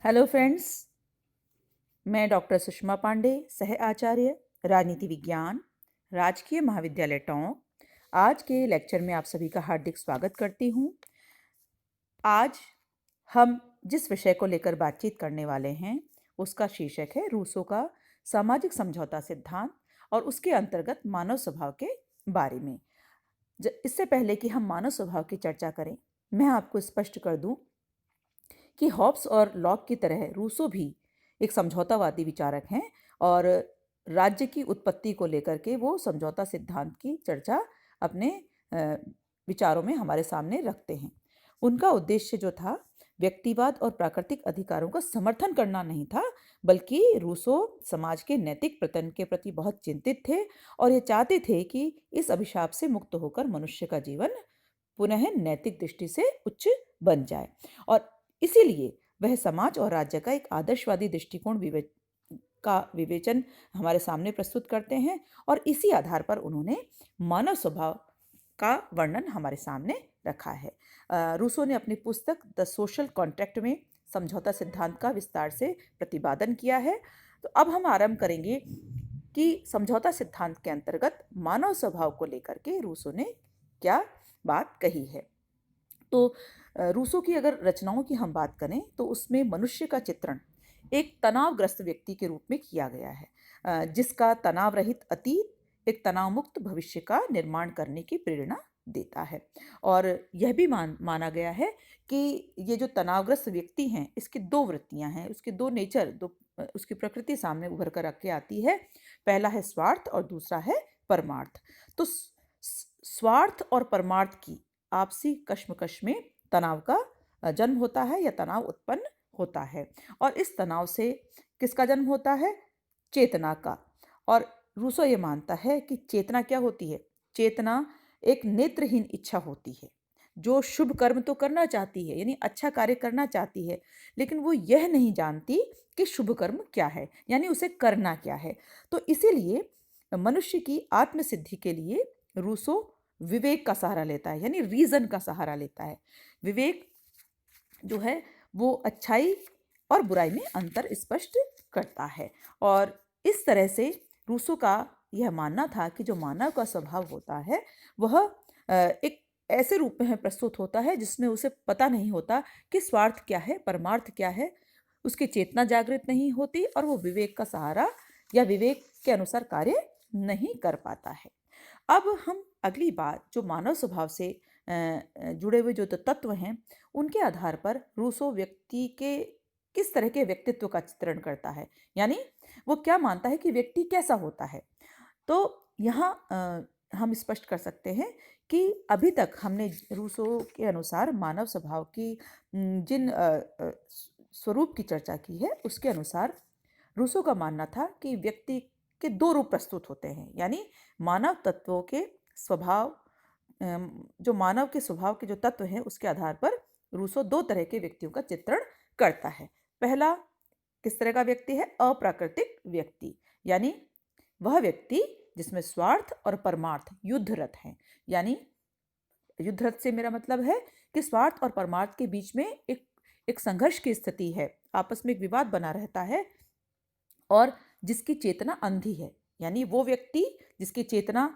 Hello friends, मैं doctor Sushma Pandey, सह आचार्य राजनीति विज्ञान, राजकीय महाविद्यालय टोंक। आज के लेक्चर में आप सभी का हार्दिक स्वागत करती हूँ। आज हम जिस विषय को लेकर बातचीत करने वाले हैं उसका शीर्षक है रूसो का सामाजिक समझौता सिद्धांत और उसके अंतर्गत मानव स्वभाव के बारे में। इससे पहले कि हम मानव स्वभाव की चर्चा करें, मैं आपको स्पष्ट कर दूं कि हॉब्स और लॉक की तरह रूसो भी एक समझौतावादी विचारक हैं और राज्य की उत्पत्ति को लेकर के वो समझौता सिद्धांत की चर्चा अपने विचारों में हमारे सामने रखते हैं। उनका उद्देश्य जो था व्यक्तिवाद और प्राकृतिक अधिकारों का समर्थन करना नहीं था, बल्कि रूसो समाज के नैतिक पतन के प्रति बहुत चिंतित थे और ये चाहते थे कि इस अभिशाप से मुक्त होकर मनुष्य का जीवन पुनः नैतिक दृष्टि से उच्च बन जाए। और इसीलिए वह समाज और राज्य का एक आदर्शवादी दृष्टिकोण का विवेचन हमारे सामने प्रस्तुत करते हैं और इसी आधार पर उन्होंने मानव स्वभाव का वर्णन हमारे सामने रखा है। रूसो ने अपनी पुस्तक द सोशल कॉन्ट्रैक्ट में समझौता सिद्धांत का विस्तार से प्रतिपादन किया है। तो अब हम आरंभ करेंगे कि समझौता सिद्धांत के अंतर्गत मानव स्वभाव को लेकर के रूसो ने क्या बात कही है। तो रूसो की अगर रचनाओं की हम बात करें तो उसमें मनुष्य का चित्रण एक तनावग्रस्त व्यक्ति के रूप में किया गया है, जिसका तनाव रहित अतीत एक तनाव मुक्त भविष्य का निर्माण करने की प्रेरणा देता है। और यह भी माना गया है कि ये जो तनावग्रस्त व्यक्ति हैं, इसकी दो वृत्तियां हैं, उसके दो नेचर, उसकी प्रकृति सामने उभर कर के आती है। पहला है स्वार्थ और दूसरा है परमार्थ। तो स्वार्थ और परमार्थ की आपसी कश्मकश में तनाव का जन्म होता है या तनाव उत्पन्न होता है। और इस तनाव से किसका जन्म होता है? चेतना का। और रूसो ये मानता है कि चेतना क्या होती है? चेतना एक नेत्रहीन इच्छा होती है जो शुभ कर्म तो करना चाहती है, यानी अच्छा कार्य करना चाहती है, लेकिन वो यह नहीं जानती कि शुभ कर्म क्या है, यानी उसे करना क्या है। तो इसीलिए मनुष्य की आत्मसिद्धि के लिए रूसो विवेक का सहारा लेता है, यानी रीजन का सहारा लेता है। विवेक जो है वो अच्छाई और बुराई में अंतर स्पष्ट करता है। और इस तरह से रूसो का यह मानना था कि जो मानव का स्वभाव होता है वह एक ऐसे रूप में प्रस्तुत होता है जिसमें उसे पता नहीं होता कि स्वार्थ क्या है, परमार्थ क्या है। उसकी चेतना जागृत नहीं होती और वो विवेक का सहारा या विवेक के अनुसार कार्य नहीं कर पाता है। अब हम अगली बात, जो मानव स्वभाव से जुड़े हुए जो तत्व हैं, उनके आधार पर रूसो व्यक्ति के किस तरह के व्यक्तित्व का चित्रण करता है, यानी वो क्या मानता है कि व्यक्ति कैसा होता है। तो यहाँ हम स्पष्ट कर सकते हैं कि अभी तक हमने रूसो के अनुसार मानव स्वभाव की जिन स्वरूप की चर्चा की है, उसके अनुसार रूसो का मानना था कि व्यक्ति के दो रूप प्रस्तुत होते हैं, यानी मानव तत्वों के स्वभाव, जो मानव के स्वभाव के जो तत्व हैं उसके आधार पर रूसो दो तरह के व्यक्तियों का चित्रण करता है। पहला किस तरह का व्यक्ति है? अप्राकृतिक व्यक्ति, यानी वह व्यक्ति जिसमें स्वार्थ और परमार्थ युद्धरत हैं। यानी युद्धरत से मेरा मतलब है कि स्वार्थ और परमार्थ के बीच में एक संघर्ष की स्थिति है, आपस में एक विवाद बना रहता है और जिसकी चेतना अंधी है, यानी वो व्यक्ति जिसकी चेतना,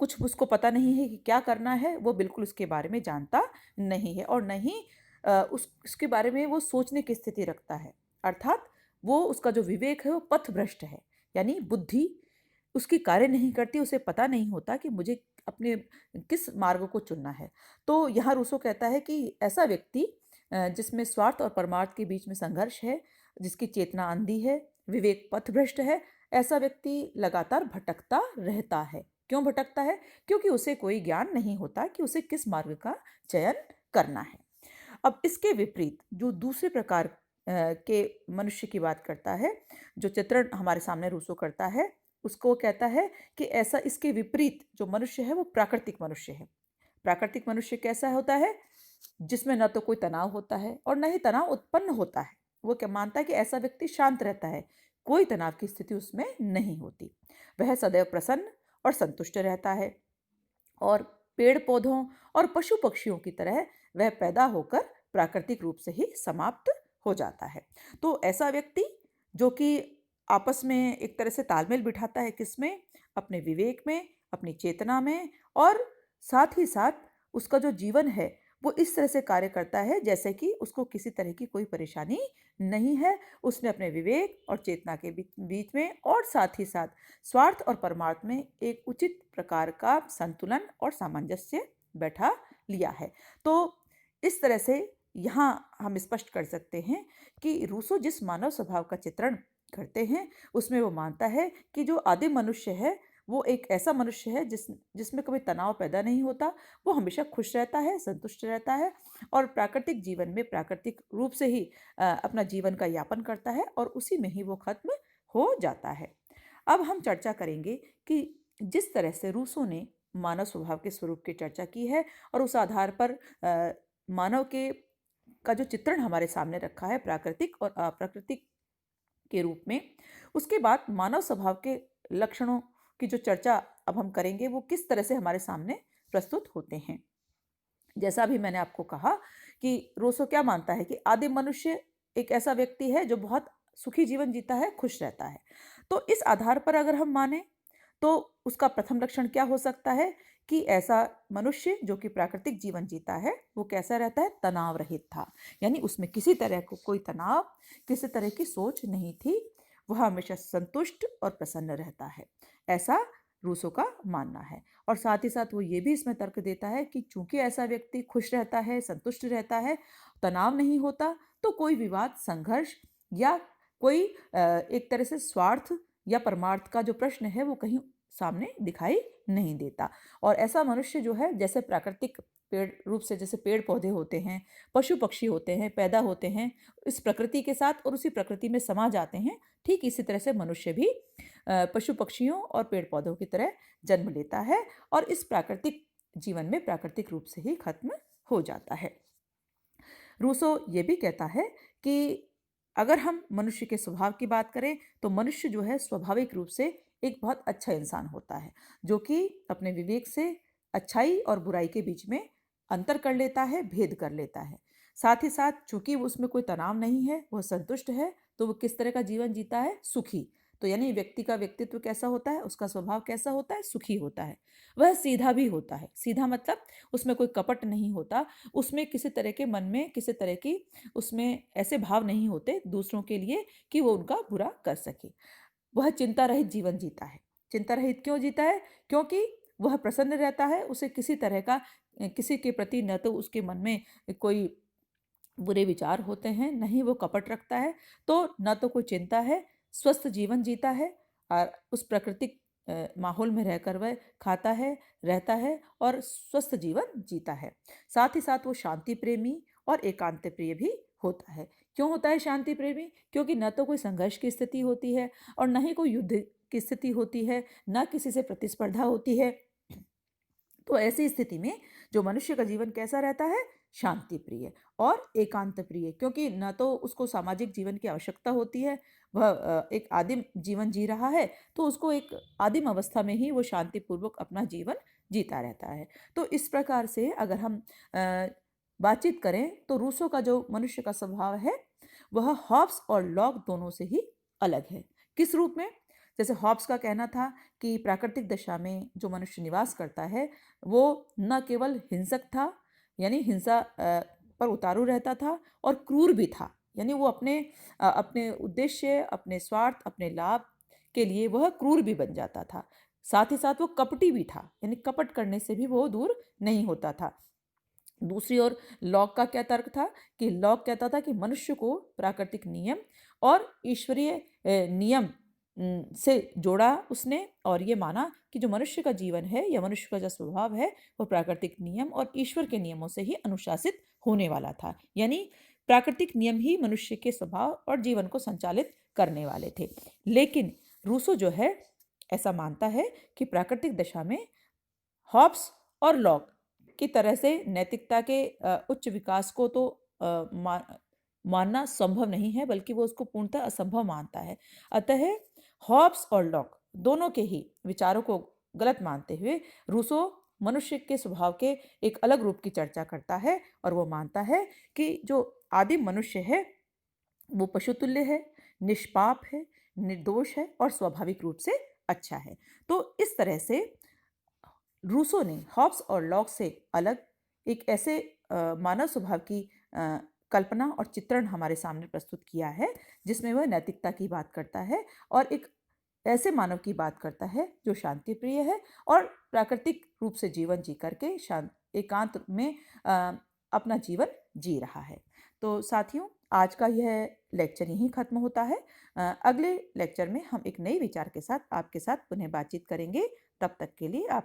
कुछ उसको पता नहीं है कि क्या करना है, वो बिल्कुल उसके बारे में जानता नहीं है और नहीं उसके बारे में वो सोचने की स्थिति रखता है। अर्थात वो, उसका जो विवेक है वो पथभ्रष्ट है, यानी बुद्धि उसकी कार्य नहीं करती, उसे पता नहीं होता कि मुझे अपने किस मार्ग को चुनना है। तो यहाँ रूसो कहता है कि ऐसा व्यक्ति जिसमें स्वार्थ और परमार्थ के बीच में संघर्ष है, जिसकी चेतना अंधी है, विवेक पथभ्रष्ट है, ऐसा व्यक्ति लगातार भटकता रहता है। क्यों भटकता है? क्योंकि उसे कोई ज्ञान नहीं होता कि उसे किस मार्ग का चयन करना है। अब इसके विपरीत जो दूसरे प्रकार के मनुष्य की बात करता है, जो चित्रण हमारे सामने रूसो करता है, उसको कहता है कि ऐसा, इसके विपरीत जो मनुष्य है वो प्राकृतिक मनुष्य है। प्राकृतिक मनुष्य कैसा होता है? जिसमें न तो कोई तनाव होता है और न ही तनाव उत्पन्न होता है। वो क्या मानता है कि ऐसा व्यक्ति शांत रहता है, कोई तनाव की स्थिति उसमें नहीं होती। वह सदैव प्रसन्न और संतुष्ट रहता है और पेड़ पौधों और पशु पक्षियों की तरह वह पैदा होकर प्राकृतिक रूप से ही समाप्त हो जाता है। तो ऐसा व्यक्ति जो कि आपस में एक तरह से तालमेल बिठाता है, किसमें? अपने विवेक में, अपनी चेतना में, और साथ ही साथ उसका जो जीवन है वो इस तरह से कार्य करता है जैसे कि उसको किसी तरह की कोई परेशानी नहीं है। उसने अपने विवेक और चेतना के बीच बीच में और साथ ही साथ स्वार्थ और परमार्थ में एक उचित प्रकार का संतुलन और सामंजस्य बैठा लिया है। तो इस तरह से यहाँ हम स्पष्ट कर सकते हैं कि रूसो जिस मानव स्वभाव का चित्रण करते हैं उसमें वो मानता है कि जो आदिम मनुष्य है वो एक ऐसा मनुष्य है जिसमें कभी तनाव पैदा नहीं होता। वो हमेशा खुश रहता है, संतुष्ट रहता है और प्राकृतिक जीवन में प्राकृतिक रूप से ही अपना जीवन का यापन करता है और उसी में ही वो खत्म हो जाता है। अब हम चर्चा करेंगे कि जिस तरह से रूसो ने मानव स्वभाव के स्वरूप की चर्चा की है और उस आधार पर मानव के का जो चित्रण हमारे सामने रखा है प्राकृतिक और अप्राकृतिक के रूप में, उसके बाद मानव स्वभाव के लक्षणों की जो चर्चा अब हम करेंगे वो किस तरह से हमारे सामने प्रस्तुत होते हैं। जैसा भी मैंने आपको कहा कि रूसो क्या मानता है कि आदिम मनुष्य एक ऐसा व्यक्ति है जो बहुत सुखी जीवन जीता है, खुश रहता है। तो इस आधार पर अगर हम माने तो उसका प्रथम लक्षण क्या हो सकता है कि ऐसा मनुष्य जो कि प्राकृतिक जीवन जीता है वो कैसा रहता है? तनाव रहित था। यानी उसमें किसी तरह को कोई तनाव, किसी तरह की सोच नहीं थी। वह हमेशा संतुष्ट और प्रसन्न रहता है, ऐसा रूसो का मानना है। और साथ ही साथ वो ये भी इसमें तर्क देता है कि चूंकि ऐसा व्यक्ति खुश रहता है, संतुष्ट रहता है, तनाव नहीं होता, तो कोई विवाद, संघर्ष या कोई एक तरह से स्वार्थ या परमार्थ का जो प्रश्न है वो कहीं सामने दिखाई नहीं देता। और ऐसा मनुष्य जो है, जैसे प्राकृतिक पेड़ रूप से जैसे पेड़ पौधे होते हैं, पशु पक्षी होते हैं, पैदा होते हैं इस प्रकृति के साथ और उसी प्रकृति में समा जाते हैं, ठीक इसी तरह से मनुष्य भी पशु पक्षियों और पेड़ पौधों की तरह जन्म लेता है और इस प्राकृतिक जीवन में प्राकृतिक रूप से ही खत्म हो जाता है। रूसो ये भी कहता है कि अगर हम मनुष्य के स्वभाव की बात करें तो मनुष्य जो है स्वाभाविक रूप से एक बहुत अच्छा इंसान होता है, जो कि अपने विवेक से अच्छाई और बुराई के बीच में अंतर कर लेता है, भेद कर लेता है। साथ ही साथ चूंकि उसमें कोई तनाव नहीं है, वह संतुष्ट है, तो वो किस तरह का जीवन जीता है? सुखी। तो यानी व्यक्ति का व्यक्तित्व कैसा होता है, उसका स्वभाव कैसा होता है? सुखी होता है। वह सीधा भी होता है। सीधा मतलब उसमें कोई कपट नहीं होता, उसमें किसी तरह के मन में किसी तरह की उसमें ऐसे भाव नहीं होते दूसरों के लिए कि वो उनका बुरा कर सके। वह चिंता रहित जीवन जीता है। चिंता रहित क्यों जीता है? क्योंकि वह प्रसन्न रहता है, उसे किसी तरह का किसी के प्रति न तो उसके मन में कोई बुरे विचार होते हैं, न ही वो कपट रखता है, तो न तो कोई चिंता है, स्वस्थ जीवन जीता है और उस प्राकृतिक माहौल में रहकर वह खाता है, रहता है और स्वस्थ जीवन जीता है। साथ ही साथ वो शांति प्रेमी और एकांत प्रिय भी होता है। क्यों होता है शांति प्रेमी? क्योंकि न तो कोई संघर्ष की स्थिति होती है और न ही कोई युद्ध की स्थिति होती है, न किसी से प्रतिस्पर्धा होती है। तो ऐसी स्थिति में जो मनुष्य का जीवन कैसा रहता है? शांति प्रिय और एकांत प्रिय, क्योंकि न तो उसको सामाजिक जीवन की आवश्यकता होती है, वह एक आदिम जीवन जी रहा है, तो उसको एक आदिम अवस्था में ही वो शांतिपूर्वक अपना जीवन जीता रहता है। तो इस प्रकार से अगर हम बातचीत करें तो रूसो का जो मनुष्य का स्वभाव है वह हॉब्स और लॉक दोनों से ही अलग है। किस रूप में? जैसे हॉब्स का कहना था कि प्राकृतिक दशा में जो मनुष्य निवास करता है वो न केवल हिंसक था, यानी हिंसा पर उतारू रहता था, और क्रूर भी था। यानी वो अपने उद्देश्य, अपने स्वार्थ, अपने लाभ के लिए वह क्रूर भी बन जाता था। साथ ही साथ वो कपटी भी था, यानी कपट करने से भी वो दूर नहीं होता था। दूसरी ओर लॉक का क्या तर्क था कि लॉक कहता था कि मनुष्य को प्राकृतिक नियम और ईश्वरीय नियम से जोड़ा उसने, और ये माना कि जो मनुष्य का जीवन है या मनुष्य का जो स्वभाव है वो प्राकृतिक नियम और ईश्वर के नियमों से ही अनुशासित होने वाला था। यानी प्राकृतिक नियम ही मनुष्य के स्वभाव और जीवन को संचालित करने वाले थे। लेकिन रूसो जो है ऐसा मानता है कि प्राकृतिक दशा में हॉब्स और लॉक की तरह से नैतिकता के उच्च विकास को तो मानना संभव नहीं है, बल्कि वो उसको पूर्णतः असंभव मानता है। अतः हॉब्स और लॉक दोनों के ही विचारों को गलत मानते हुए रूसो मनुष्य के स्वभाव के एक अलग रूप की चर्चा करता है और वो मानता है कि जो आदिम मनुष्य है वो पशुतुल्य है, निष्पाप है, निर्दोष है और स्वाभाविक रूप से अच्छा है। तो इस तरह से रूसो ने हॉब्स और लॉक से अलग एक ऐसे मानव स्वभाव की कल्पना और चित्रण हमारे सामने प्रस्तुत किया है, जिसमें वह नैतिकता की बात करता है और एक ऐसे मानव की बात करता है जो शांति प्रिय है और प्राकृतिक रूप से जीवन जी करके शांत एकांत में अ, अपना जीवन जी रहा है। तो साथियों, आज का यह लेक्चर यहीं खत्म होता है। अगले लेक्चर में हम एक नए विचार के साथ आपके साथ पुनः बातचीत करेंगे। तब तक के लिए आप